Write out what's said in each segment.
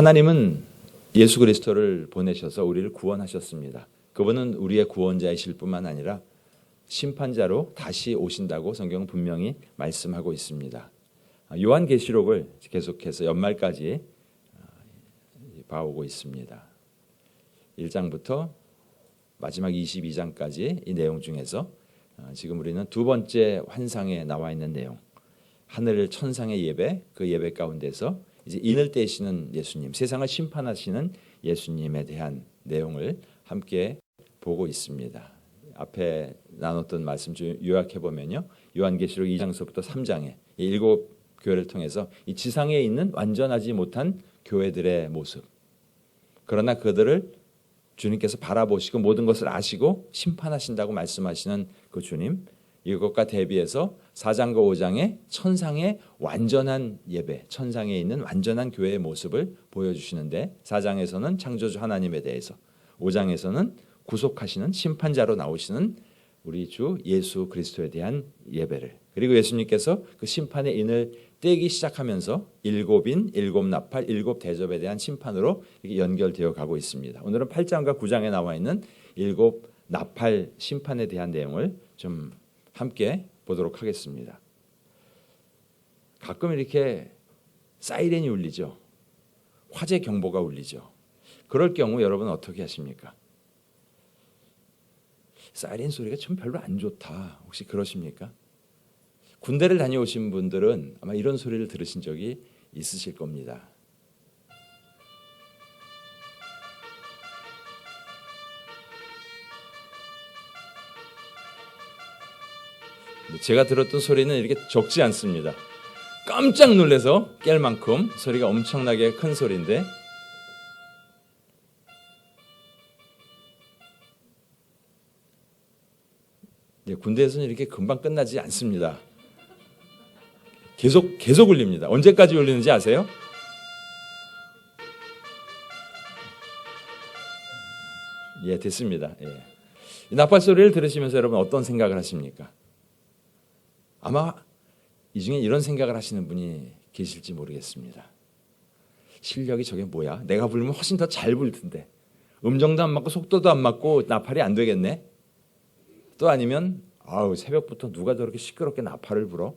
하나님은 예수 그리스도를 보내셔서 우리를 구원하셨습니다. 그분은 우리의 구원자이실 뿐만 아니라 심판자로 다시 오신다고 성경은 분명히 말씀하고 있습니다. 요한계시록을 계속해서 연말까지 봐오고 있습니다. 1장부터 마지막 22장까지 이 내용 중에서 지금 우리는 두 번째 환상에 나와 있는 내용, 하늘 천상의 예배, 그 예배 가운데서 이제 인을 떼시는 예수님, 세상을 심판하시는 예수님에 대한 내용을 함께 보고 있습니다. 앞에 나눴던 말씀 중 요약해 보면요, 요한계시록 2장서부터 3장에 이 일곱 교회를 통해서 이 지상에 있는 완전하지 못한 교회들의 모습, 그러나 그들을 주님께서 바라보시고 모든 것을 아시고 심판하신다고 말씀하시는 그 주님, 이것과 대비해서 4장과 5장의 천상의 완전한 예배, 천상에 있는 완전한 교회의 모습을 보여주시는데, 4장에서는 창조주 하나님에 대해서, 5장에서는 구속하시는 심판자로 나오시는 우리 주 예수 그리스도에 대한 예배를, 그리고 예수님께서 그 심판의 인을 떼기 시작하면서 일곱인, 일곱 나팔, 일곱 대접에 대한 심판으로 연결되어 가고 있습니다. 오늘은 8장과 9장에 나와 있는 일곱 나팔 심판에 대한 내용을 좀 함께 보도록 하겠습니다. 가끔 이렇게 사이렌이 울리죠. 화재 경보가 울리죠. 그럴 경우 여러분 어떻게 하십니까? 사이렌 소리가 좀 별로 안 좋다. 혹시 그러십니까? 군대를 다녀오신 분들은 아마 이런 소리를 들으신 적이 있으실 겁니다. 제가 들었던 소리는 이렇게 적지 않습니다. 깜짝 놀라서 깰 만큼 소리가 엄청나게 큰 소리인데, 군대에서는 이렇게 금방 끝나지 않습니다. 계속 울립니다. 언제까지 울리는지 아세요? 예, 됐습니다. 예. 이 나팔 소리를 들으시면서 여러분 어떤 생각을 하십니까? 아마 이 중에 이런 생각을 하시는 분이 계실지 모르겠습니다. 실력이 저게 뭐야? 내가 부르면 훨씬 더 잘 부를 텐데. 음정도 안 맞고 속도도 안 맞고 나팔이 안 되겠네? 또 아니면 새벽부터 누가 저렇게 시끄럽게 나팔을 불어?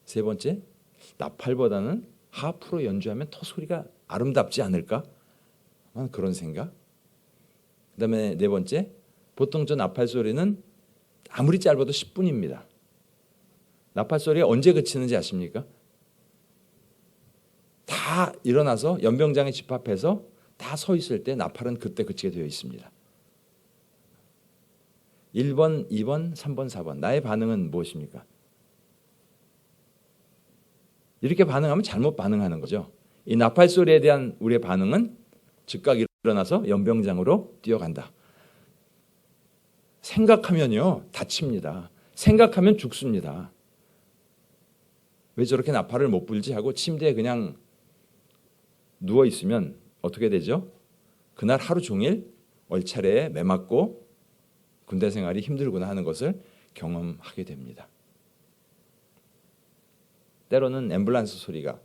세 번째, 나팔보다는 하프로 연주하면 더 소리가 아름답지 않을까? 그런 생각. 그다음에 네 번째, 보통 저 나팔 소리는 아무리 짧아도 10분입니다. 나팔 소리가 언제 그치는지 아십니까? 다 일어나서 연병장에 집합해서 다 서 있을 때 나팔은 그때 그치게 되어 있습니다. 1번, 2번, 3번, 4번. 나의 반응은 무엇입니까? 이렇게 반응하면 잘못 반응하는 거죠. 이 나팔 소리에 대한 우리의 반응은 즉각 일어나서 연병장으로 뛰어간다. 생각하면요, 다칩니다. 생각하면 죽습니다. 왜 저렇게 나팔을 못 불지 하고 침대에 그냥 누워 있으면 어떻게 되죠? 그날 하루 종일 얼차례에 매맞고 군대 생활이 힘들구나 하는 것을 경험하게 됩니다. 때로는 앰뷸런스 소리가,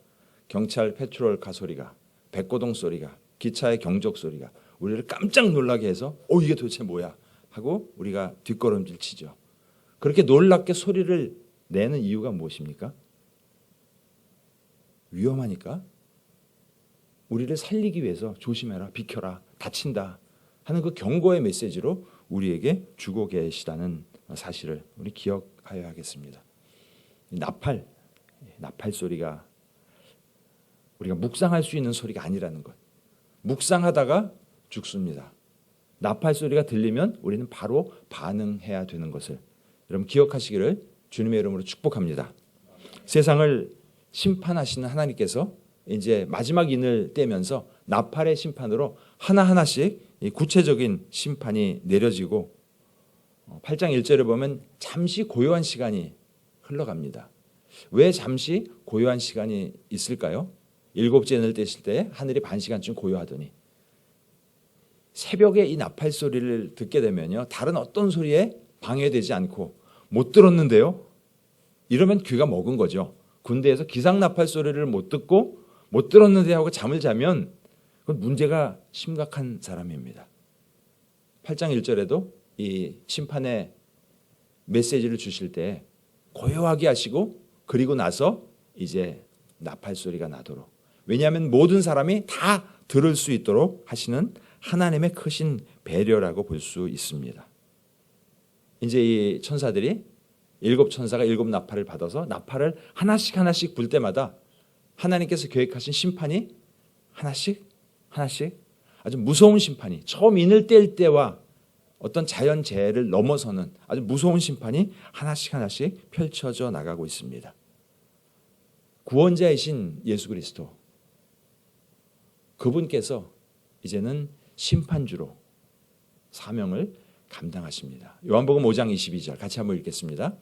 경찰 패트롤카 소리가, 백고동 소리가, 기차의 경적 소리가 우리를 깜짝 놀라게 해서 이게 도대체 뭐야 하고 우리가 뒷걸음질 치죠. 그렇게 놀랍게 소리를 내는 이유가 무엇입니까? 위험하니까, 우리를 살리기 위해서 조심해라, 비켜라, 다친다 하는 그 경고의 메시지로 우리에게 주고 계시다는 사실을 우리 기억하여야 하겠습니다. 나팔 소리가 우리가 묵상할 수 있는 소리가 아니라는 것. 묵상하다가 죽습니다. 나팔 소리가 들리면 우리는 바로 반응해야 되는 것을 여러분 기억하시기를 주님의 이름으로 축복합니다. 세상을 심판하시는 하나님께서 이제 마지막 인을 떼면서 나팔의 심판으로 하나하나씩 구체적인 심판이 내려지고 8장 1절을 보면 잠시 고요한 시간이 흘러갑니다. 왜 잠시 고요한 시간이 있을까요? 일곱째 인을 떼실 때 하늘이 반 시간쯤 고요하더니 새벽에 이 나팔 소리를 듣게 되면요, 다른 어떤 소리에 방해되지 않고 못 들었는데요, 이러면 귀가 먹은 거죠. 군대에서 기상나팔 소리를 못 듣고 못 들었는데 하고 잠을 자면 그건 문제가 심각한 사람입니다. 8장 1절에도 이 심판의 메시지를 주실 때 고요하게 하시고 그리고 나서 이제 나팔 소리가 나도록, 왜냐하면 모든 사람이 다 들을 수 있도록 하시는 하나님의 크신 배려라고 볼 수 있습니다. 이제 이 천사들이 7천사가 7나팔을 받아서 나팔을 하나씩 하나씩 불 때마다 하나님께서 계획하신 심판이 하나씩 아주 무서운 심판이, 처음 인을 뗄 때와 어떤 자연재해를 넘어서는 아주 무서운 심판이 하나씩 펼쳐져 나가고 있습니다. 구원자이신 예수 그리스도, 그분께서 이제는 심판주로 사명을 감당하십니다. 요한복음 5장 22절 같이 한번 읽겠습니다.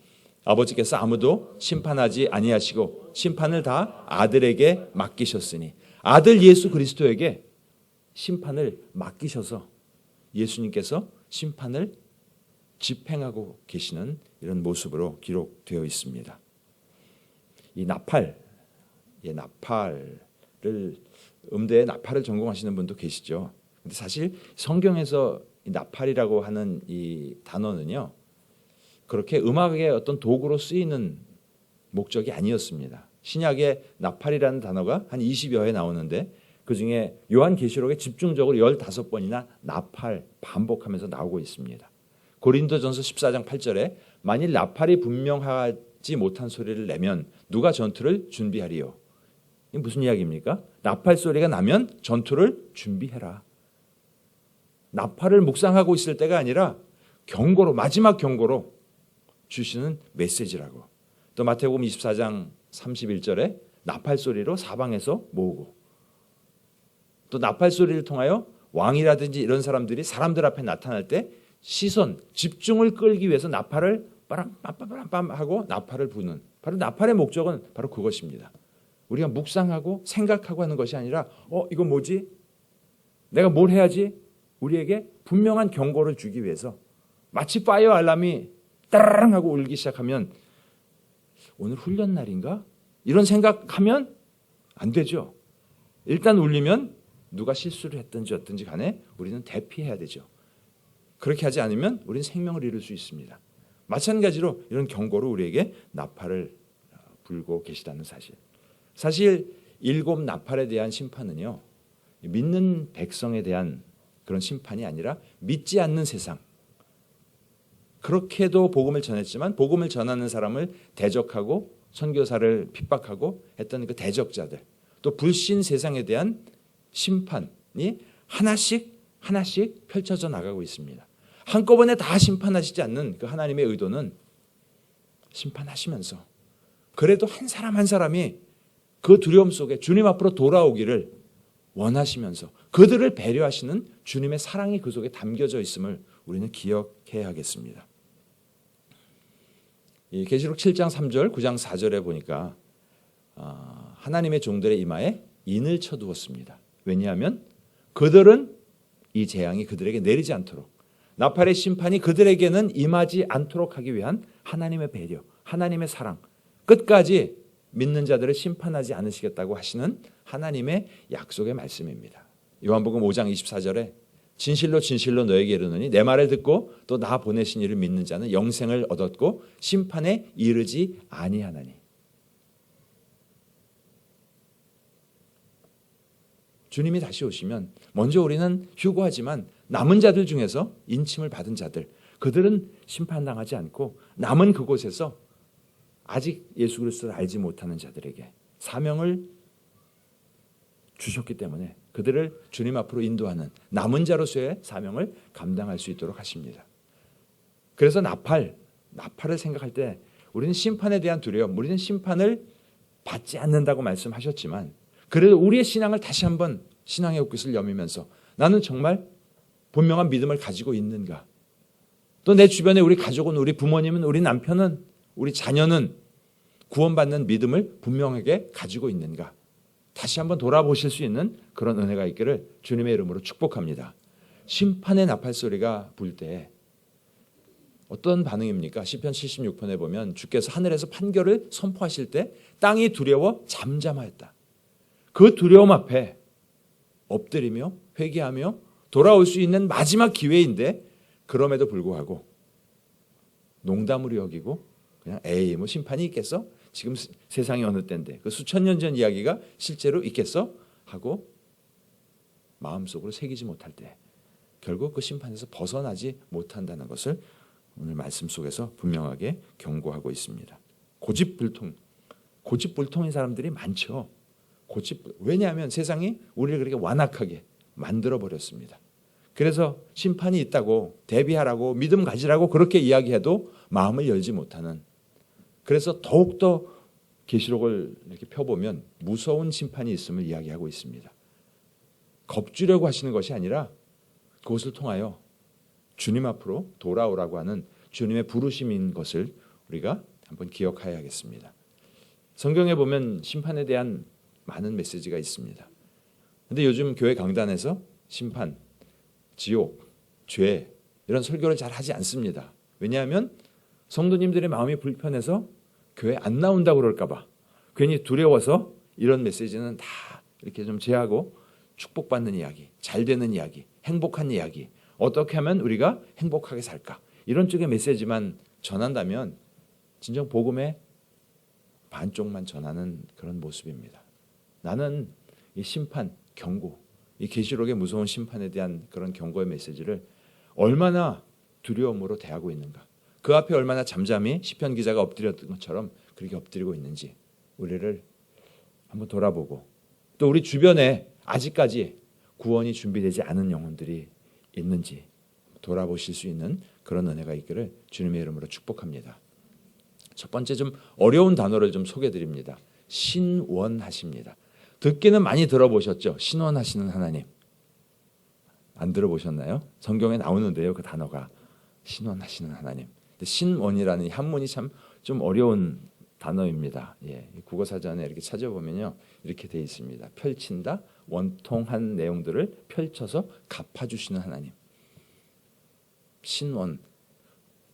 아버지께서 아무도 심판하지 아니하시고 심판을 다 아들에게 맡기셨으니, 아들 예수 그리스도에게 심판을 맡기셔서 예수님께서 심판을 집행하고 계시는 이런 모습으로 기록되어 있습니다. 이 나팔, 나팔을 음대에 나팔을 전공하시는 분도 계시죠. 근데 사실 성경에서 이 나팔이라고 하는 이 단어는요, 그렇게 음악의 어떤 도구로 쓰이는 목적이 아니었습니다. 신약에 나팔이라는 단어가 한 20여 회 나오는데 그중에 요한계시록에 집중적으로 15번이나 나팔 반복하면서 나오고 있습니다. 고린도전서 14장 8절에 만일 나팔이 분명하지 못한 소리를 내면 누가 전투를 준비하리요. 이게 무슨 이야기입니까? 나팔 소리가 나면 전투를 준비해라. 나팔을 묵상하고 있을 때가 아니라 경고로, 마지막 경고로 주시는 메시지라고. 또 마태복음 24장 31절에 나팔 소리로 사방에서 모으고, 또 나팔 소리를 통하여 왕이라든지 이런 사람들이 사람들 앞에 나타날 때 시선, 집중을 끌기 위해서 나팔을 빠람빰빰빰 하고 나팔을 부는, 바로 나팔의 목적은 바로 그것입니다. 우리가 묵상하고 생각하고 하는 것이 아니라 이건 뭐지? 내가 뭘 해야지? 우리에게 분명한 경고를 주기 위해서, 마치 파이어 알람이 따라랑 하고 울기 시작하면 오늘 훈련 날인가? 이런 생각하면 안 되죠. 일단 울리면 누가 실수를 했든지 어떤지 간에 우리는 대피해야 되죠. 그렇게 하지 않으면 우리는 생명을 잃을 수 있습니다. 마찬가지로 이런 경고로 우리에게 나팔을 불고 계시다는 사실. 사실 7 나팔에 대한 심판은요, 믿는 백성에 대한 그런 심판이 아니라 믿지 않는 세상, 그렇게도 복음을 전했지만 복음을 전하는 사람을 대적하고 선교사를 핍박하고 했던 그 대적자들, 또 불신 세상에 대한 심판이 하나씩 펼쳐져 나가고 있습니다. 한꺼번에 다 심판하시지 않는 그 하나님의 의도는 심판하시면서 그래도 한 사람 한 사람이 그 두려움 속에 주님 앞으로 돌아오기를 원하시면서 그들을 배려하시는 주님의 사랑이 그 속에 담겨져 있음을 우리는 기억해야 하겠습니다. 이 계시록 7장 3절, 9장 4절에 보니까 하나님의 종들의 이마에 인을 쳐두었습니다. 왜냐하면 그들은 이 재앙이 그들에게 내리지 않도록, 나팔의 심판이 그들에게는 임하지 않도록 하기 위한 하나님의 배려, 하나님의 사랑, 끝까지 믿는 자들을 심판하지 않으시겠다고 하시는 하나님의 약속의 말씀입니다. 요한복음 5장 24절에 진실로 진실로 너에게 이르노니 내 말을 듣고 또 나 보내신 이를 믿는 자는 영생을 얻었고 심판에 이르지 아니하나니. 주님이 다시 오시면 먼저 우리는 휴거하지만 남은 자들 중에서 인침을 받은 자들, 그들은 심판당하지 않고 남은 그곳에서 아직 예수 그리스도를 알지 못하는 자들에게 사명을 주셨기 때문에 그들을 주님 앞으로 인도하는 남은 자로서의 사명을 감당할 수 있도록 하십니다. 그래서 나팔을 생각할 때 우리는 심판에 대한 두려움, 우리는 심판을 받지 않는다고 말씀하셨지만 그래도 우리의 신앙을 다시 한번 신앙의 옷깃을 여미면서 나는 정말 분명한 믿음을 가지고 있는가? 또 내 주변에 우리 가족은, 우리 부모님은, 우리 남편은, 우리 자녀는 구원받는 믿음을 분명하게 가지고 있는가? 다시 한번 돌아보실 수 있는 그런 은혜가 있기를 주님의 이름으로 축복합니다. 심판의 나팔 소리가 불 때 어떤 반응입니까? 시편 76편에 보면 주께서 하늘에서 판결을 선포하실 때 땅이 두려워 잠잠하였다. 그 두려움 앞에 엎드리며 회개하며 돌아올 수 있는 마지막 기회인데 그럼에도 불구하고 농담으로 여기고 그냥 에이 뭐 심판이 있겠어? 지금 세상이 어느 때인데 그 수천 년 전 이야기가 실제로 있겠어? 하고 마음속으로 새기지 못할 때 결국 그 심판에서 벗어나지 못한다는 것을 오늘 말씀 속에서 분명하게 경고하고 있습니다. 고집불통인 사람들이 많죠. 왜냐하면 세상이 우리를 그렇게 완악하게 만들어 버렸습니다. 그래서 심판이 있다고 대비하라고 믿음 가지라고 그렇게 이야기해도 마음을 열지 못하는, 그래서 더욱더 계시록을 이렇게 펴보면 무서운 심판이 있음을 이야기하고 있습니다. 겁주려고 하시는 것이 아니라 그것을 통하여 주님 앞으로 돌아오라고 하는 주님의 부르심인 것을 우리가 한번 기억해야겠습니다. 성경에 보면 심판에 대한 많은 메시지가 있습니다. 그런데 요즘 교회 강단에서 심판, 지옥, 죄 이런 설교를 잘 하지 않습니다. 왜냐하면 성도님들의 마음이 불편해서 교회 안 나온다고 그럴까 봐, 괜히 두려워서 이런 메시지는 다 이렇게 좀 제하고 축복받는 이야기, 잘 되는 이야기, 행복한 이야기, 어떻게 하면 우리가 행복하게 살까, 이런 쪽의 메시지만 전한다면 진정 복음의 반쪽만 전하는 그런 모습입니다. 나는 이 심판, 경고, 이 계시록의 무서운 심판에 대한 그런 경고의 메시지를 얼마나 두려움으로 대하고 있는가, 그 앞에 얼마나 잠잠히 시편 기자가 엎드렸던 것처럼 그렇게 엎드리고 있는지 우리를 한번 돌아보고, 또 우리 주변에 아직까지 구원이 준비되지 않은 영혼들이 있는지 돌아보실 수 있는 그런 은혜가 있기를 주님의 이름으로 축복합니다. 첫 번째 좀 어려운 단어를 좀 소개해드립니다. 신원하십니다. 듣기는 많이 들어보셨죠? 신원하시는 하나님. 안 들어보셨나요? 성경에 나오는데요, 그 단어가 신원하시는 하나님. 근데 신원이라는 한문이 참 좀 어려운 단어입니다. 예, 국어 사전에 이렇게 찾아보면요, 이렇게 되어 있습니다. 펼친다, 원통한 내용들을 펼쳐서 갚아주시는 하나님. 신원,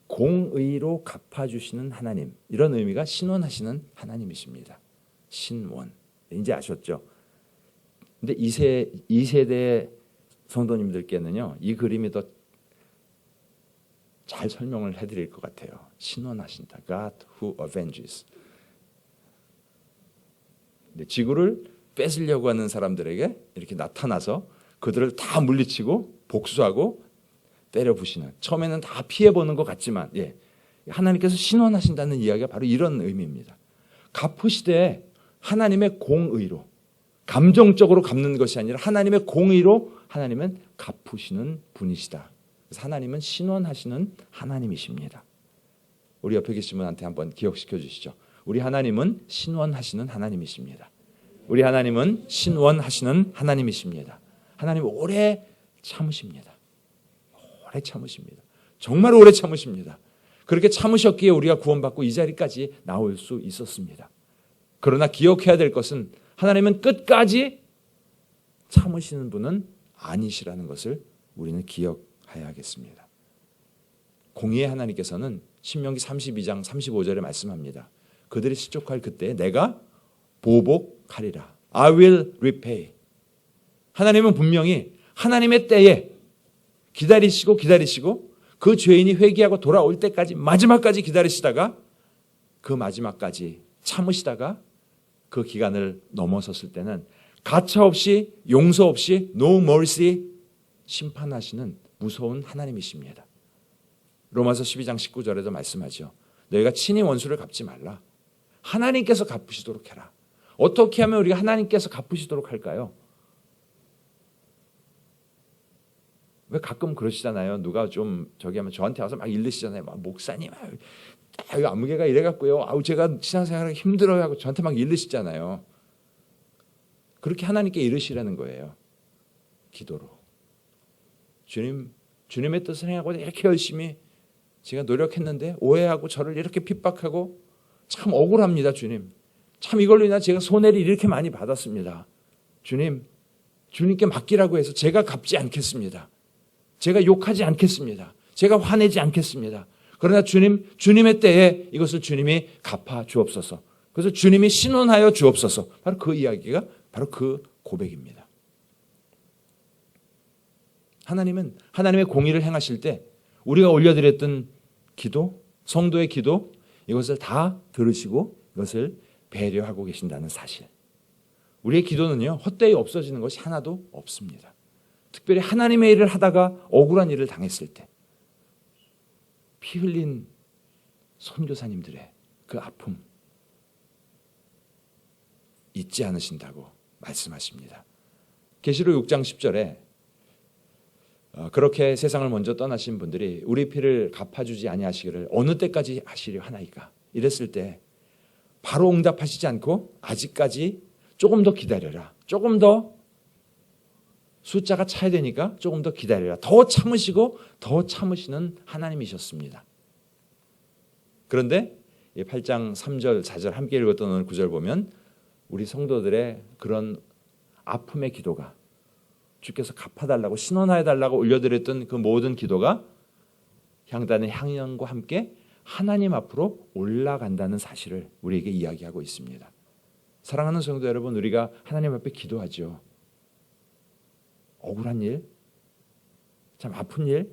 공의로 갚아주시는 하나님, 이런 의미가 신원하시는 하나님이십니다. 신원, 이제 아셨죠? 근데 2세대 성도님들께는요, 이 그림이 더 잘 설명을 해드릴 것 같아요. 신원하신다, God who avenges. 지구를 뺏으려고 하는 사람들에게 이렇게 나타나서 그들을 다 물리치고 복수하고 때려 부시는, 처음에는 다 피해보는 것 같지만, 예, 하나님께서 신원하신다는 이야기가 바로 이런 의미입니다. 갚으시되 하나님의 공의로, 감정적으로 갚는 것이 아니라 하나님의 공의로 하나님은 갚으시는 분이시다. 그래서 하나님은 신원하시는 하나님이십니다. 우리 옆에 계신 분한테 한번 기억시켜 주시죠. 우리 하나님은 신원하시는 하나님이십니다. 우리 하나님은 신원하시는 하나님이십니다. 하나님은 오래 참으십니다. 오래 참으십니다. 정말 오래 참으십니다. 그렇게 참으셨기에 우리가 구원받고 이 자리까지 나올 수 있었습니다. 그러나 기억해야 될 것은 하나님은 끝까지 참으시는 분은 아니시라는 것을 우리는 기억해야겠습니다. 공의의 하나님께서는 신명기 32장 35절에 말씀합니다. 그들이 실족할 그때 내가 보복하리라. I will repay. 하나님은 분명히 하나님의 때에 기다리시고 그 죄인이 회개하고 돌아올 때까지 마지막까지 기다리시다가 그 마지막까지 참으시다가 그 기간을 넘어섰을 때는 가차없이 용서 없이 no mercy 심판하시는 무서운 하나님이십니다. 로마서 12장 19절에도 말씀하죠. 너희가 친히 원수를 갚지 말라. 하나님께서 갚으시도록 해라. 어떻게 하면 우리가 하나님께서 갚으시도록 할까요? 왜 가끔 그러시잖아요. 누가 좀 저기 하면 저한테 와서 막 일르시잖아요. 막 목사님, 안무개가 이래갖고요. 제가 신앙생활하기 힘들어요 하고 저한테 막 일르시잖아요. 그렇게 하나님께 이르시라는 거예요. 기도로. 주님의 뜻을 행하고 이렇게 열심히 제가 노력했는데 오해하고 저를 이렇게 핍박하고 참 억울합니다. 주님. 참 이걸로 인해 제가 손해를 이렇게 많이 받았습니다. 주님께 맡기라고 해서 제가 갚지 않겠습니다. 제가 욕하지 않겠습니다. 제가 화내지 않겠습니다. 그러나 주님의 때에 이것을 주님이 갚아 주옵소서. 그래서 주님이 신원하여 주옵소서. 바로 그 이야기가 바로 그 고백입니다. 하나님은 하나님의 공의를 행하실 때 우리가 올려드렸던 기도, 성도의 기도, 이것을 다 들으시고 이것을 배려하고 계신다는 사실. 우리의 기도는요, 헛되이 없어지는 것이 하나도 없습니다. 특별히 하나님의 일을 하다가 억울한 일을 당했을 때 피 흘린 선교사님들의 그 아픔 잊지 않으신다고 말씀하십니다. 계시록 6장 10절에 그렇게 세상을 먼저 떠나신 분들이 우리 피를 갚아주지 아니하시기를 어느 때까지 하시려 하나이까 이랬을 때 바로 응답하시지 않고 아직까지 조금 더 기다려라. 조금 더 숫자가 차야 되니까 조금 더 기다려라. 더 참으시고 더 참으시는 하나님이셨습니다. 그런데 8장 3절 4절 함께 읽었던 오늘 9절 보면 우리 성도들의 그런 아픔의 기도가 주께서 갚아달라고 신원하여달라고 올려드렸던 그 모든 기도가 향단의 향연과 함께 하나님 앞으로 올라간다는 사실을 우리에게 이야기하고 있습니다. 사랑하는 성도 여러분, 우리가 하나님 앞에 기도하죠. 억울한 일, 참 아픈 일,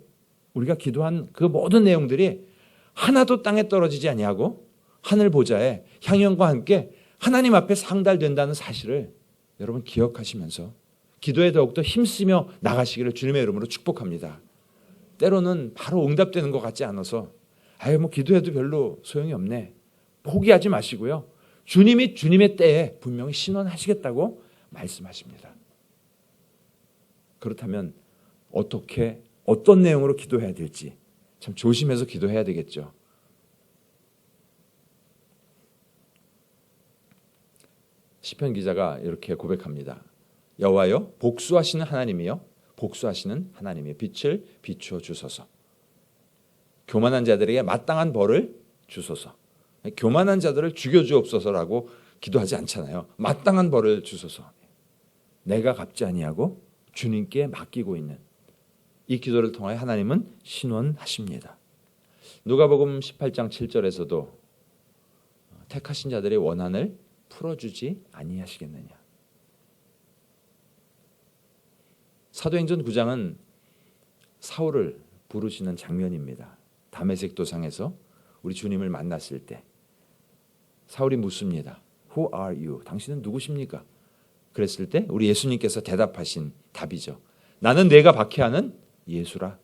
우리가 기도한 그 모든 내용들이 하나도 땅에 떨어지지 아니하고 하늘 보좌에 향연과 함께 하나님 앞에 상달된다는 사실을 여러분 기억하시면서 기도에 더욱더 힘쓰며 나가시기를 주님의 이름으로 축복합니다. 때로는 바로 응답되는 것 같지 않아서 뭐 기도해도 별로 소용이 없네. 포기하지 마시고요. 주님이 주님의 때에 분명히 신원하시겠다고 말씀하십니다. 그렇다면 어떻게 어떤 내용으로 기도해야 될지 참 조심해서 기도해야 되겠죠. 시편 기자가 이렇게 고백합니다. 여호와여 복수하시는 하나님이여 복수하시는 하나님의 빛을 비추어 주소서. 교만한 자들에게 마땅한 벌을 주소서. 교만한 자들을 죽여주옵소서라고 기도하지 않잖아요. 마땅한 벌을 주소서. 내가 갚지 아니하고 주님께 맡기고 있는 이 기도를 통하여 하나님은 신원하십니다. 누가복음 18장 7절에서도 택하신 자들의 원한을 풀어주지 아니하시겠느냐. 사도행전 9장은 사울을 부르시는 장면입니다. 다메섹 도상에서 우리 주님을 만났을 때 사울이 묻습니다. Who are you? 당신은 누구십니까? 그랬을 때 우리 예수님께서 대답하신 답이죠. 나는 내가 박해하는 예수라.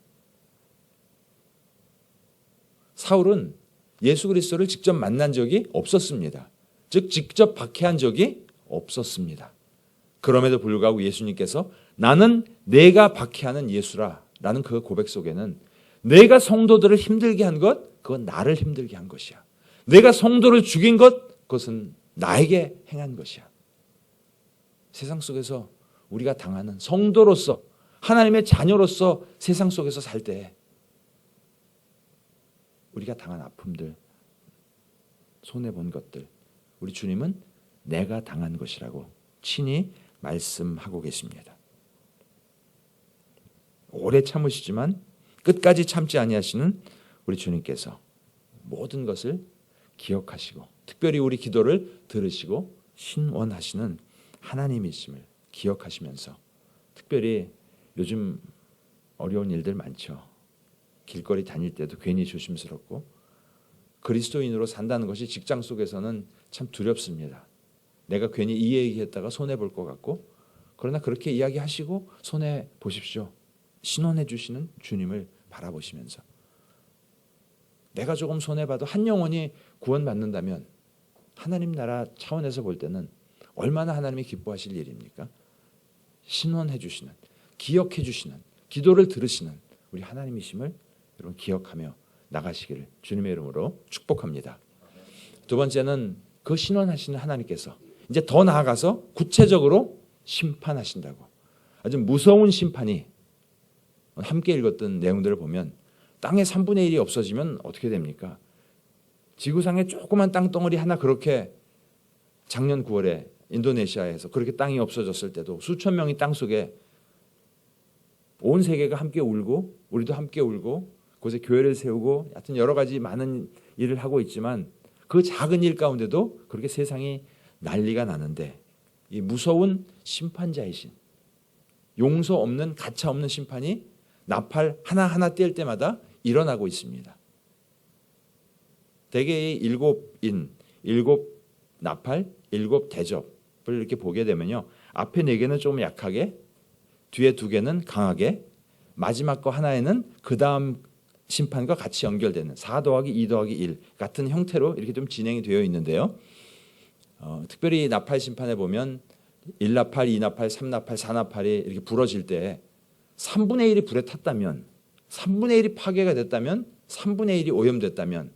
사울은 예수 그리스도를 직접 만난 적이 없었습니다. 즉 직접 박해한 적이 없었습니다. 그럼에도 불구하고 예수님께서 나는 내가 박해하는 예수라 라는 그 고백 속에는 내가 성도들을 힘들게 한 것, 그건 나를 힘들게 한 것이야. 내가 성도를 죽인 것, 그것은 나에게 행한 것이야. 세상 속에서 우리가 당하는 성도로서 하나님의 자녀로서 세상 속에서 살 때 우리가 당한 아픔들, 손해본 것들, 우리 주님은 내가 당한 것이라고 친히 말씀하고 계십니다. 오래 참으시지만 끝까지 참지 아니하시는 우리 주님께서 모든 것을 기억하시고 특별히 우리 기도를 들으시고 신원하시는 하나님이심을 기억하시면서 특별히 요즘 어려운 일들 많죠. 길거리 다닐 때도 괜히 조심스럽고 그리스도인으로 산다는 것이 직장 속에서는 참 두렵습니다. 내가 괜히 이 얘기했다가 손해볼 것 같고 그러나 그렇게 이야기하시고 손해보십시오. 신원해 주시는 주님을 바라보시면서 내가 조금 손해봐도 한 영혼이 구원받는다면 하나님 나라 차원에서 볼 때는 얼마나 하나님이 기뻐하실 일입니까? 신원해 주시는, 기억해 주시는, 기도를 들으시는 우리 하나님이심을 여러분 기억하며 나가시기를 주님의 이름으로 축복합니다. 두 번째는 그 신원하시는 하나님께서 이제 더 나아가서 구체적으로 심판하신다고. 아주 무서운 심판이 함께 읽었던 내용들을 보면 땅의 3분의 1이 없어지면 어떻게 됩니까? 지구상에 조그만 땅덩어리 하나 그렇게 작년 9월에 인도네시아에서 그렇게 땅이 없어졌을 때도 수천 명이 땅속에 온 세계가 함께 울고 우리도 함께 울고 그곳에 교회를 세우고 하여튼 여러 가지 많은 일을 하고 있지만 그 작은 일 가운데도 그렇게 세상이 난리가 나는데 이 무서운 심판자이신 용서 없는 가차 없는 심판이 나팔 하나하나 뗄 때마다 일어나고 있습니다. 대개의 일곱 나팔, 일곱 대접을 이렇게 보게 되면요. 앞에 4개는 좀 약하게, 뒤에 2개는 강하게, 마지막 거 하나에는 그 다음 심판과 같이 연결되는 4 더하기 2 더하기 1 같은 형태로 이렇게 좀 진행이 되어 있는데요. 특별히 나팔 심판에 보면 1나팔, 2나팔, 3나팔, 4나팔이 이렇게 불어질 때 3분의 1이 불에 탔다면, 3분의 1이 파괴가 됐다면, 3분의 1이 오염됐다면,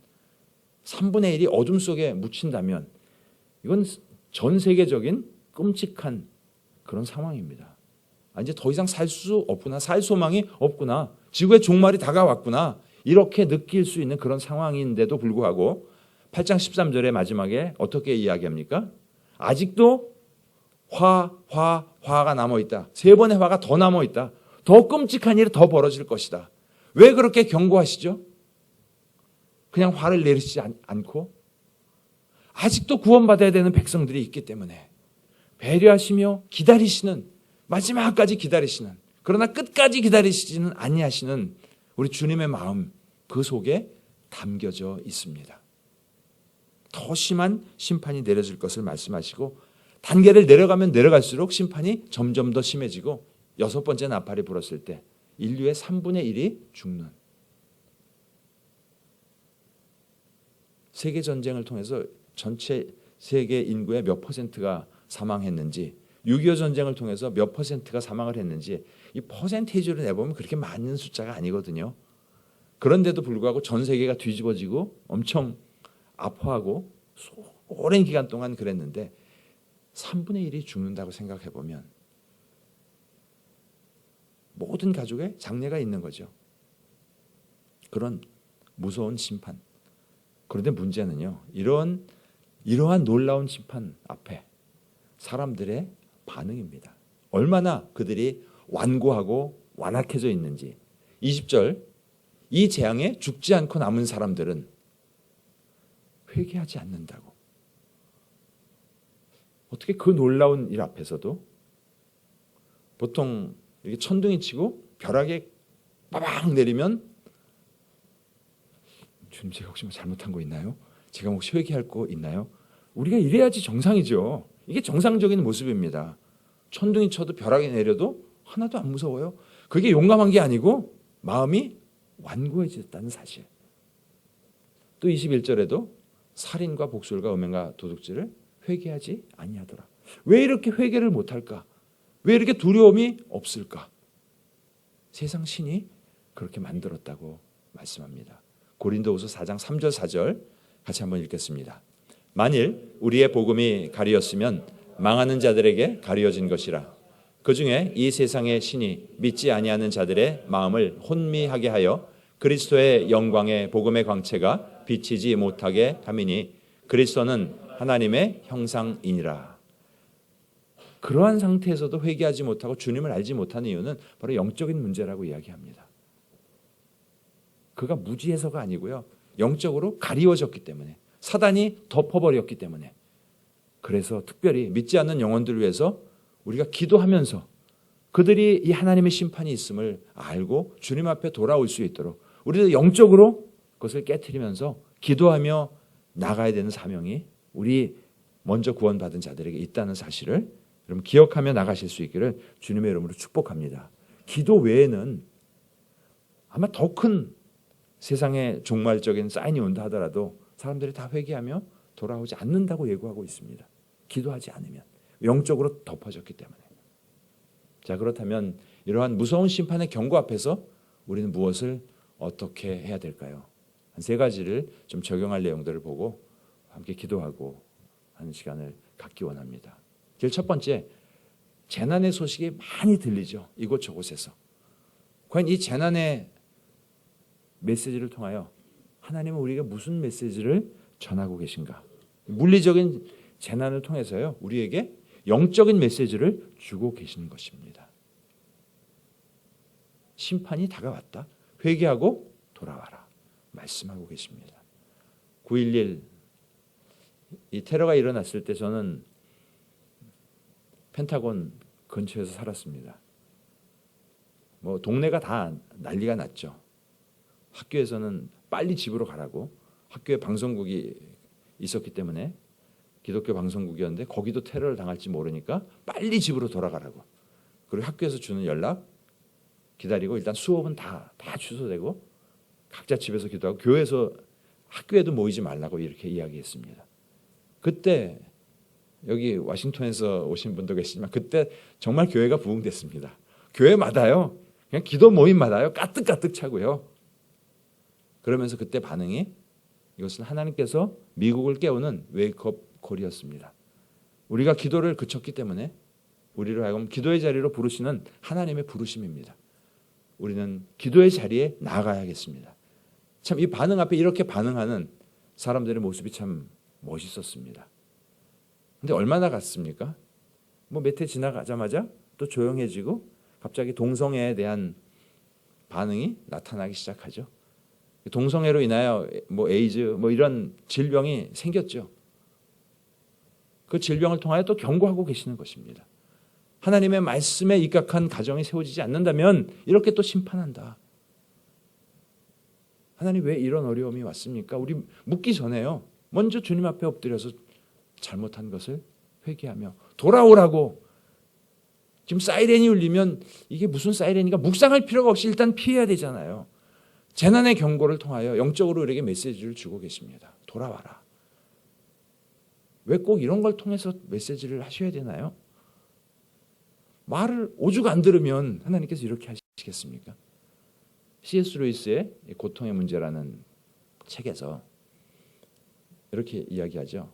3분의 1이 어둠 속에 묻힌다면 이건 전 세계적인 끔찍한 그런 상황입니다. 이제 더 이상 살 수 없구나, 살 소망이 없구나, 지구의 종말이 다가왔구나 이렇게 느낄 수 있는 그런 상황인데도 불구하고 8장 13절의 마지막에 어떻게 이야기합니까? 아직도 화가 남아있다. 3번의 화가 더 남아있다. 더 끔찍한 일이 더 벌어질 것이다. 왜 그렇게 경고하시죠? 그냥 화를 내리시지 않고 아직도 구원받아야 되는 백성들이 있기 때문에 배려하시며 기다리시는, 마지막까지 기다리시는, 그러나 끝까지 기다리시지는 아니하시는 우리 주님의 마음, 그 속에 담겨져 있습니다. 더 심한 심판이 내려질 것을 말씀하시고 단계를 내려가면 내려갈수록 심판이 점점 더 심해지고 6번째 나팔이 불었을 때 인류의 3분의 1이 죽는, 세계전쟁을 통해서 전체 세계 인구의 몇 퍼센트가 사망했는지, 6.25 전쟁을 통해서 몇 퍼센트가 사망을 했는지 이 퍼센테이지로 내보면 그렇게 많은 숫자가 아니거든요. 그런데도 불구하고 전 세계가 뒤집어지고 엄청 아파하고 오랜 기간 동안 그랬는데 3분의 1이 죽는다고 생각해 보면 모든 가족에 장래가 있는 거죠. 그런 무서운 심판. 그런데 문제는요, 이러한 놀라운 심판 앞에 사람들의 반응입니다. 얼마나 그들이 완고하고 완악해져 있는지. 20절, 이 재앙에 죽지 않고 남은 사람들은 회개하지 않는다고. 어떻게 그 놀라운 일 앞에서도 보통 이렇게 천둥이 치고 벼락이 빠방 내리면 주님, 제가 혹시 뭐 잘못한 거 있나요? 제가 혹시 회개할 거 있나요? 우리가 이래야지 정상이죠. 이게 정상적인 모습입니다. 천둥이 쳐도 벼락이 내려도 하나도 안 무서워요. 그게 용감한 게 아니고 마음이 완고해졌다는 사실. 또 21절에도 살인과 복술과 음행과 도둑질을 회개하지 아니하더라. 왜 이렇게 회개를 못할까? 왜 이렇게 두려움이 없을까? 세상 신이 그렇게 만들었다고 말씀합니다. 고린도후서 4장 3절 4절 같이 한번 읽겠습니다. 만일 우리의 복음이 가리었으면 망하는 자들에게 가리어진 것이라. 그중에 이 세상의 신이 믿지 아니하는 자들의 마음을 혼미하게 하여 그리스도의 영광의 복음의 광채가 비치지 못하게 함이니 그리스도는 하나님의 형상이니라. 그러한 상태에서도 회개하지 못하고 주님을 알지 못하는 이유는 바로 영적인 문제라고 이야기합니다. 그가 무지해서가 아니고요, 영적으로 가리워졌기 때문에, 사단이 덮어버렸기 때문에. 그래서 특별히 믿지 않는 영혼들을 위해서 우리가 기도하면서 그들이 이 하나님의 심판이 있음을 알고 주님 앞에 돌아올 수 있도록 우리도 영적으로 그것을 깨트리면서 기도하며 나가야 되는 사명이 우리 먼저 구원받은 자들에게 있다는 사실을 여러분 기억하며 나가실 수 있기를 주님의 이름으로 축복합니다. 기도 외에는 아마 더 큰 세상의 종말적인 사인이 온다 하더라도 사람들이 다 회개하며 돌아오지 않는다고 예고하고 있습니다. 기도하지 않으면, 영적으로 덮어졌기 때문에. 자, 그렇다면 이러한 무서운 심판의 경고 앞에서 우리는 무엇을 어떻게 해야 될까요? 한 3가지를 좀 적용할 내용들을 보고 함께 기도하고 하는 시간을 갖기 원합니다. 제일 첫 번째, 재난의 소식이 많이 들리죠. 이곳저곳에서. 과연 이 재난의 메시지를 통하여 하나님은 우리에게 무슨 메시지를 전하고 계신가? 물리적인 재난을 통해서요, 우리에게 영적인 메시지를 주고 계시는 것입니다. 심판이 다가왔다. 회개하고 돌아와라 말씀하고 계십니다. 9.11 이 테러가 일어났을 때 저는 펜타곤 근처에서 살았습니다. 뭐 동네가 다 난리가 났죠. 학교에서는 빨리 집으로 가라고, 학교에 방송국이 있었기 때문에 기독교 방송국이었는데 거기도 테러를 당할지 모르니까 빨리 집으로 돌아가라고. 그리고 학교에서 주는 연락 기다리고 일단 수업은 다 취소되고 각자 집에서 기도하고 교회에서 학교에도 모이지 말라고 이렇게 이야기했습니다. 그때 여기 워싱턴에서 오신 분도 계시지만 그때 정말 교회가 부흥됐습니다. 교회마다요. 그냥 기도 모임마다요. 가득가득 차고요. 그러면서 그때 반응이 이것은 하나님께서 미국을 깨우는 웨이크업 콜이었습니다. 우리가 기도를 그쳤기 때문에 우리를 하여금 기도의 자리로 부르시는 하나님의 부르심입니다. 우리는 기도의 자리에 나아가야겠습니다. 참 이 반응 앞에 이렇게 반응하는 사람들의 모습이 참 멋있었습니다. 근데 얼마나 갔습니까? 뭐 몇 해 지나가자마자 또 조용해지고 갑자기 동성애에 대한 반응이 나타나기 시작하죠. 동성애로 인하여 뭐 에이즈 뭐 이런 질병이 생겼죠. 그 질병을 통하여 또 경고하고 계시는 것입니다. 하나님의 말씀에 입각한 가정이 세워지지 않는다면 이렇게 또 심판한다. 하나님 왜 이런 어려움이 왔습니까? 우리 묻기 전에요. 먼저 주님 앞에 엎드려서 잘못한 것을 회개하며 돌아오라고. 지금 사이렌이 울리면 이게 무슨 사이렌인가 묵상할 필요가 없이 일단 피해야 되잖아요. 재난의 경고를 통하여 영적으로 우리에게 메시지를 주고 계십니다. 돌아와라. 왜 꼭 이런 걸 통해서 메시지를 하셔야 되나요? 말을 오죽 안 들으면 하나님께서 이렇게 하시겠습니까? C.S. 루이스의 고통의 문제라는 책에서 이렇게 이야기하죠.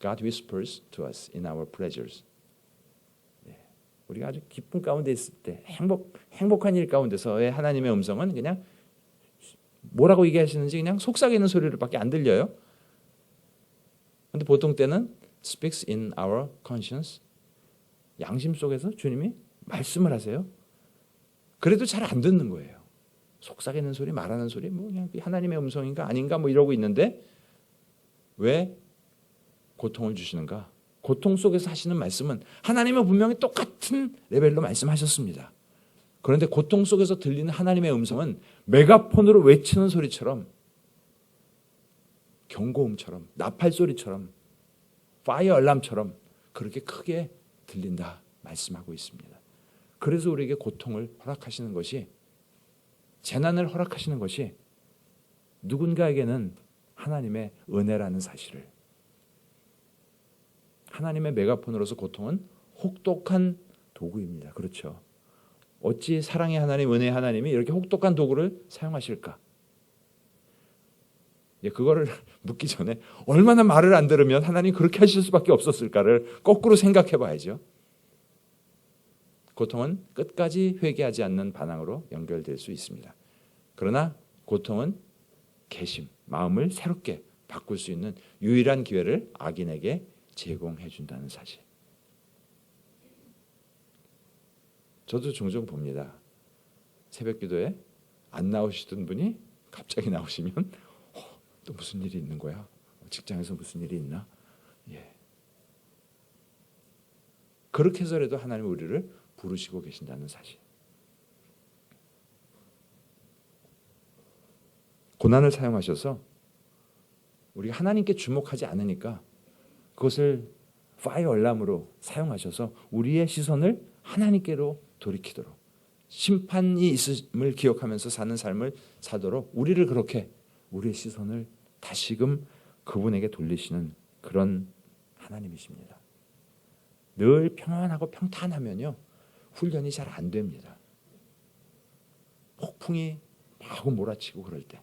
God whispers to us in our pleasures. 우리가 아주 기쁨 가운데 있을 때 행복한 일 가운데서의 하나님의 음성은 그냥 뭐라고 얘기하시는지 그냥 속삭이는 소리로밖에 안 들려요. 그런데 보통 때는 speaks in our conscience. 양심 속에서 주님이 말씀을 하세요. 그래도 잘 안 듣는 거예요. 속삭이는 소리, 말하는 소리, 뭐 그냥 하나님의 음성인가 아닌가 뭐 이러고 있는데 왜 고통을 주시는가? 고통 속에서 하시는 말씀은 하나님은 분명히 똑같은 레벨로 말씀하셨습니다. 그런데 고통 속에서 들리는 하나님의 음성은 메가폰으로 외치는 소리처럼, 경고음처럼, 나팔 소리처럼, 파이어 알람처럼 그렇게 크게 들린다 말씀하고 있습니다. 그래서 우리에게 고통을 허락하시는 것이, 재난을 허락하시는 것이 누군가에게는 하나님의 은혜라는 사실을, 하나님의 메가폰으로서 고통은 혹독한 도구입니다. 그렇죠. 어찌 사랑의 하나님, 은혜의 하나님이 이렇게 혹독한 도구를 사용하실까? 그거를 묻기 전에 얼마나 말을 안 들으면 하나님 그렇게 하실 수밖에 없었을까를 거꾸로 생각해 봐야죠. 고통은 끝까지 회개하지 않는 반항으로 연결될 수 있습니다. 그러나 고통은 개심, 마음을 새롭게 바꿀 수 있는 유일한 기회를 악인에게 제공해 준다는 사실. 저도 종종 봅니다. 새벽 기도에 안 나오시던 분이 갑자기 나오시면 또 무슨 일이 있는 거야? 직장에서 무슨 일이 있나? 그렇게 해서라도 하나님 우리를 부르시고 계신다는 사실. 고난을 사용하셔서 우리가 하나님께 주목하지 않으니까 그것을 파이어 알람으로 사용하셔서 우리의 시선을 하나님께로 돌이키도록, 심판이 있음을 기억하면서 사는 삶을 사도록 우리를 그렇게, 우리의 시선을 다시금 그분에게 돌리시는 그런 하나님이십니다. 늘 평안하고 평탄하면요 훈련이 잘 안 됩니다. 폭풍이 마구 몰아치고 그럴 때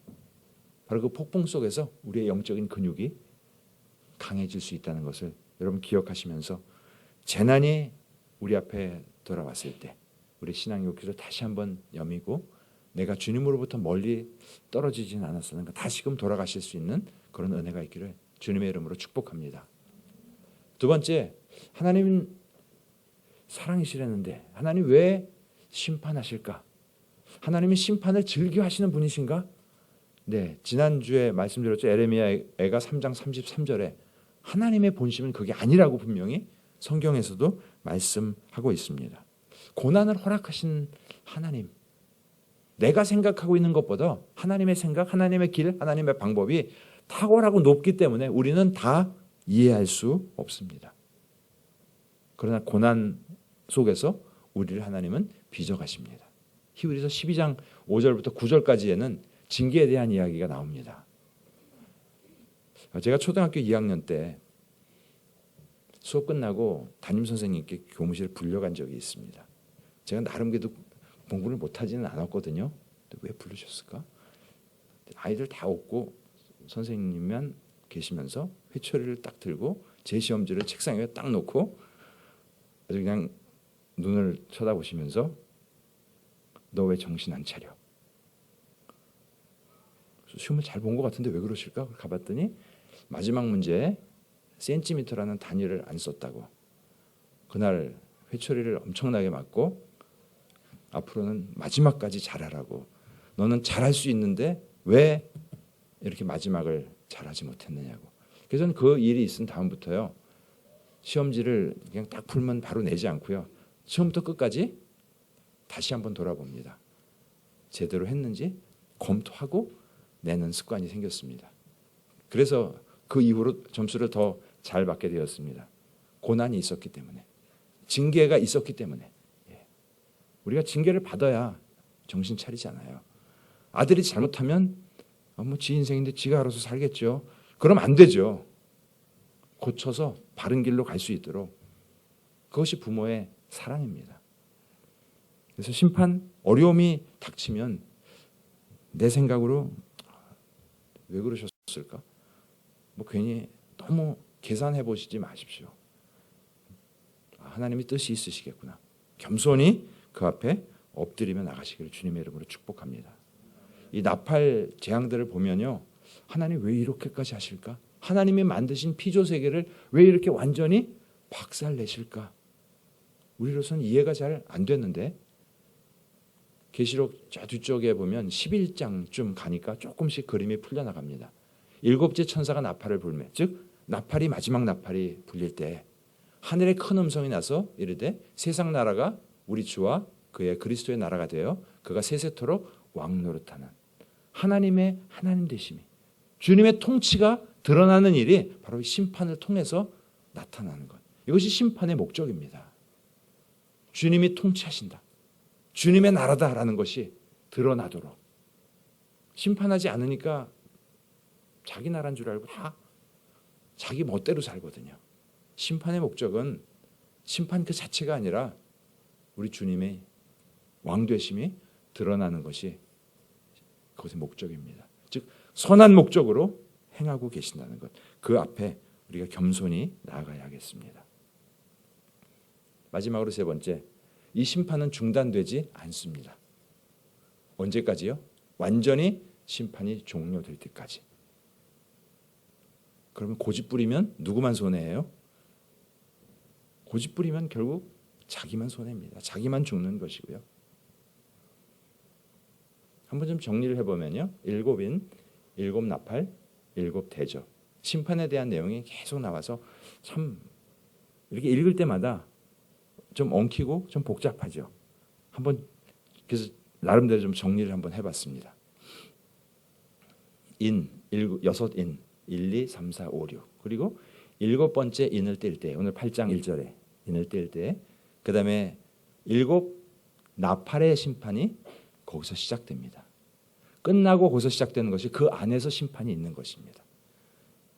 바로 그 폭풍 속에서 우리의 영적인 근육이 강해질 수 있다는 것을 여러분 기억하시면서 재난이 우리 앞에 돌아왔을 때 우리 신앙의 욕기를 다시 한번 여미고 내가 주님으로부터 멀리 떨어지진 않았으니까 다시금 돌아가실 수 있는 그런 은혜가 있기를 주님의 이름으로 축복합니다. 두 번째, 하나님은 사랑이시라는데 하나님 왜 심판하실까? 하나님이 심판을 즐겨 하시는 분이신가? 네, 지난주에 말씀드렸죠. 에레미야가 3장 33절에 하나님의 본심은 그게 아니라고 분명히 성경에서도 말씀하고 있습니다. 고난을 허락하신 하나님, 내가 생각하고 있는 것보다 하나님의 생각, 하나님의 길, 하나님의 방법이 탁월하고 높기 때문에 우리는 다 이해할 수 없습니다. 그러나 고난 속에서 우리를 하나님은 빚어가십니다. 히브리서 12장 5절부터 9절까지에는 징계에 대한 이야기가 나옵니다. 제가 초등학교 2학년 때 수업 끝나고 담임선생님께 교무실에 불려간 적이 있습니다. 제가 나름 그래도 공부를 못하지는 않았거든요. 왜 부르셨을까? 아이들 다 없고 선생님만 계시면서 회초리를 딱 들고 제 시험지를 책상 위에 딱 놓고 아주 그냥 눈을 쳐다보시면서 너 왜 정신 안 차려? 시험을 잘 본 것 같은데 왜 그러실까? 가봤더니 마지막 문제에 센티미터라는 단위를 안 썼다고. 그날 회초리를 엄청나게 맞고 앞으로는 마지막까지 잘하라고. 너는 잘할 수 있는데 왜 이렇게 마지막을 잘하지 못했느냐고. 그래서 저는 그 일이 있은 다음부터요. 시험지를 그냥 딱 풀면 바로 내지 않고요. 처음부터 끝까지 다시 한번 돌아봅니다. 제대로 했는지 검토하고 내는 습관이 생겼습니다. 그래서 그 이후로 점수를 더 잘 받게 되었습니다. 고난이 있었기 때문에, 징계가 있었기 때문에. 우리가 징계를 받아야 정신 차리잖아요. 아들이 잘못하면 지 인생인데 지가 알아서 살겠죠. 그럼 안 되죠. 고쳐서 바른 길로 갈 수 있도록. 그것이 부모의 사랑입니다. 그래서 심판, 어려움이 닥치면 내 생각으로 왜 그러셨을까? 괜히 너무 계산해 보시지 마십시오. 하나님이 뜻이 있으시겠구나. 겸손히 그 앞에 엎드리며 나가시기를 주님의 이름으로 축복합니다. 이 나팔 재앙들을 보면요. 하나님 왜 이렇게까지 하실까? 하나님이 만드신 피조 세계를 왜 이렇게 완전히 박살내실까? 우리로서는 이해가 잘 안 됐는데 계시록 저 뒤쪽에 보면 11장쯤 가니까 조금씩 그림이 풀려나갑니다. 일곱째 천사가 나팔을 불매, 즉 나팔이 마지막 나팔이 불릴 때 하늘에 큰 음성이 나서 이르되 세상 나라가 우리 주와 그의 그리스도의 나라가 되어 그가 세세토록 왕노릇하는 하나님의 하나님 되심이, 주님의 통치가 드러나는 일이 바로 심판을 통해서 나타나는 것. 이것이 심판의 목적입니다. 주님이 통치하신다. 주님의 나라다라는 것이 드러나도록. 심판하지 않으니까 자기 나라인 줄 알고 다 자기 멋대로 살거든요. 심판의 목적은 심판 그 자체가 아니라 우리 주님의 왕되심이 드러나는 것이 그것의 목적입니다. 즉 선한 목적으로 행하고 계신다는 것. 그 앞에 우리가 겸손히 나아가야겠습니다. 마지막으로 세 번째, 이 심판은 중단되지 않습니다. 언제까지요? 완전히 심판이 종료될 때까지. 그러면 고집 부리면 누구만 손해예요? 고집 부리면 결국 자기만 손해입니다. 자기만 죽는 것이고요. 한번 좀 정리를 해보면요. 일곱인, 일곱 나팔, 일곱 대접. 심판에 대한 내용이 계속 나와서 참 이렇게 읽을 때마다 좀 엉키고 좀 복잡하죠. 한번 그래서 나름대로 좀 정리를 한번 해봤습니다. 여섯 인, 1, 2, 3, 4, 5, 6. 그리고 일곱 번째 인을 뗄 때, 오늘 8장 1절에 인을 뗄 때, 그 다음에 일곱 나팔의 심판이 거기서 시작됩니다. 끝나고 거기서 시작되는 것이 그 안에서 심판이 있는 것입니다.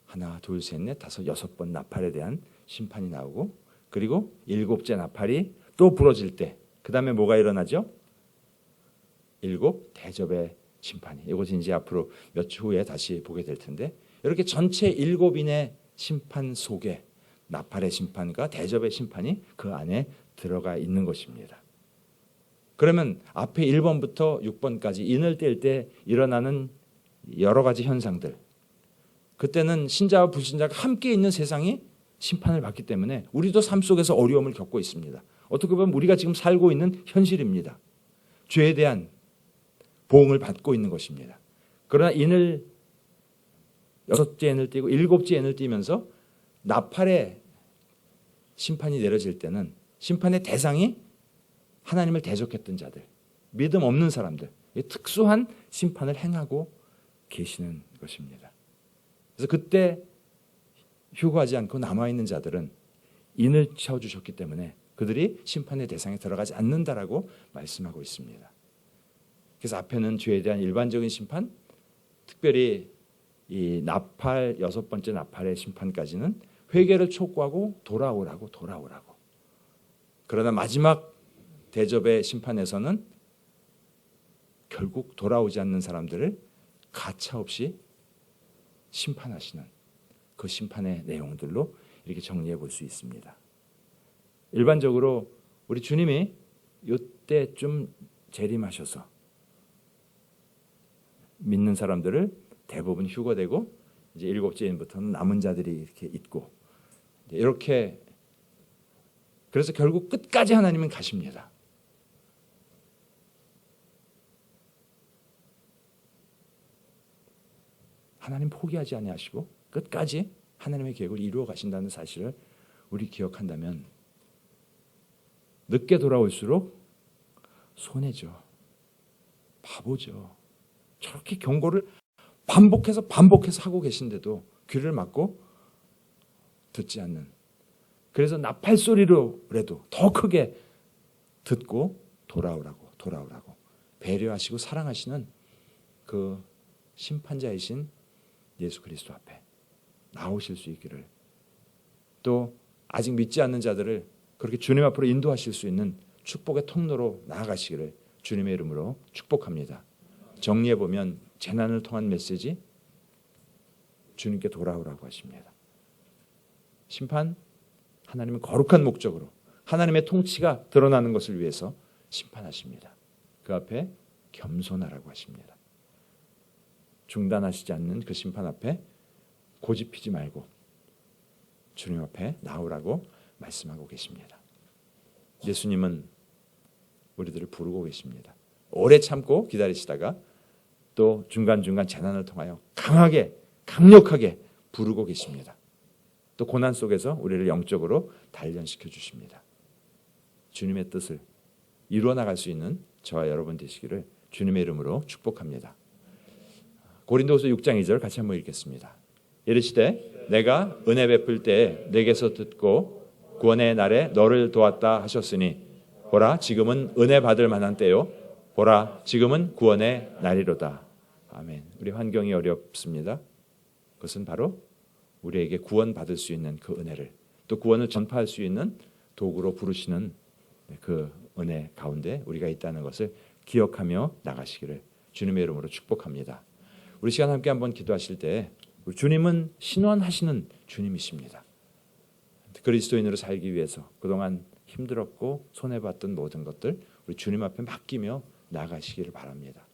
하나, 둘, 셋, 넷, 다섯, 여섯 번 나팔에 대한 심판이 나오고, 그리고 일곱째 나팔이 또 부러질 때, 그 다음에 뭐가 일어나죠? 일곱 대접의 심판이. 이것이 이제 앞으로 몇 주 후에 다시 보게 될 텐데, 이렇게 전체 일곱인의 심판 속에 나팔의 심판과 대접의 심판이 그 안에 들어가 있는 것입니다. 그러면 앞에 1번부터 6번까지 인을 뗄 때 일어나는 여러 가지 현상들, 그때는 신자와 불신자가 함께 있는 세상이 심판을 받기 때문에 우리도 삶 속에서 어려움을 겪고 있습니다. 어떻게 보면 우리가 지금 살고 있는 현실입니다. 죄에 대한 보응을 받고 있는 것입니다. 그러나 인을 6째 인을 띄고 7째 인을 띄면서 나팔의 심판이 내려질 때는 심판의 대상이 하나님을 대적했던 자들, 믿음 없는 사람들, 특수한 심판을 행하고 계시는 것입니다. 그래서 그때 휴거하지 않고 남아있는 자들은 인을 채워주셨기 때문에 그들이 심판의 대상에 들어가지 않는다라고 말씀하고 있습니다. 그래서 앞에는 죄에 대한 일반적인 심판, 특별히 이 나팔 6번째 나팔의 심판까지는 회개를 촉구하고 돌아오라고. 그러나 마지막 대접의 심판에서는 결국 돌아오지 않는 사람들을 가차없이 심판하시는 그 심판의 내용들로 이렇게 정리해 볼 수 있습니다. 일반적으로 우리 주님이 이때쯤 재림하셔서 믿는 사람들을 대부분 휴거되고 이제 7째 인부터는 남은 자들이 이렇게 있고 이렇게 그래서 결국 끝까지 하나님은 가십니다. 하나님 포기하지 아니하시고 끝까지 하나님의 계획을 이루어 가신다는 사실을 우리 기억한다면 늦게 돌아올수록 손해죠. 바보죠. 저렇게 경고를 반복해서 하고 계신데도 귀를 막고 듣지 않는. 그래서 나팔 소리로라도 더 크게 듣고 돌아오라고 배려하시고 사랑하시는 그 심판자이신 예수 그리스도 앞에 나오실 수 있기를, 또 아직 믿지 않는 자들을 그렇게 주님 앞으로 인도하실 수 있는 축복의 통로로 나아가시기를 주님의 이름으로 축복합니다. 정리해 보면 재난을 통한 메시지, 주님께 돌아오라고 하십니다. 심판, 하나님은 거룩한 목적으로 하나님의 통치가 드러나는 것을 위해서 심판하십니다. 그 앞에 겸손하라고 하십니다. 중단하시지 않는 그 심판 앞에 고집피지 말고 주님 앞에 나오라고 말씀하고 계십니다. 예수님은 우리들을 부르고 계십니다. 오래 참고 기다리시다가 또 중간중간 재난을 통하여 강력하게 부르고 계십니다. 또 고난 속에서 우리를 영적으로 단련시켜 주십니다. 주님의 뜻을 이루어 나갈 수 있는 저와 여러분 되시기를 주님의 이름으로 축복합니다. 고린도후서 6장 2절 같이 한번 읽겠습니다. 이르시되 내가 은혜 베풀 때에 내게서 듣고 구원의 날에 너를 도왔다 하셨으니 보라 지금은 은혜 받을 만한 때요 보라 지금은 구원의 날이로다. 아멘. 우리 환경이 어렵습니다. 그것은 바로 우리에게 구원받을 수 있는 그 은혜를, 또 구원을 전파할 수 있는 도구로 부르시는 그 은혜 가운데 우리가 있다는 것을 기억하며 나가시기를 주님의 이름으로 축복합니다. 우리 시간 함께 한번 기도하실 때 우리 주님은 신원하시는 주님이십니다. 그리스도인으로 살기 위해서 그동안 힘들었고 손해봤던 모든 것들 우리 주님 앞에 맡기며 나가시기를 바랍니다.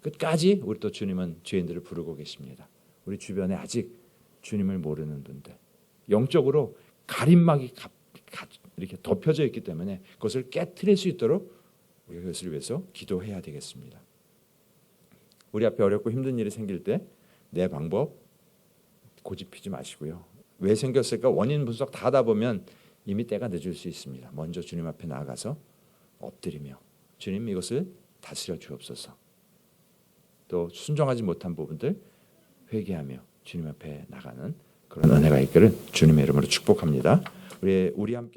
끝까지 우리 또 주님은 죄인들을 부르고 계십니다. 우리 주변에 아직 주님을 모르는 분들, 영적으로 가림막이 이렇게 덮여져 있기 때문에 그것을 깨트릴 수 있도록 우리가 그것을 위해서 기도해야 되겠습니다. 우리 앞에 어렵고 힘든 일이 생길 때 내 방법 고집피지 마시고요. 왜 생겼을까 원인 분석 다 하다 보면 이미 때가 늦을 수 있습니다. 먼저 주님 앞에 나아가서 엎드리며 주님 이것을 다스려 주옵소서. 또 순종하지 못한 부분들 회개하며 주님 앞에 나가는 그런 은혜가 있기를 주님의 이름으로 축복합니다. 우리 함께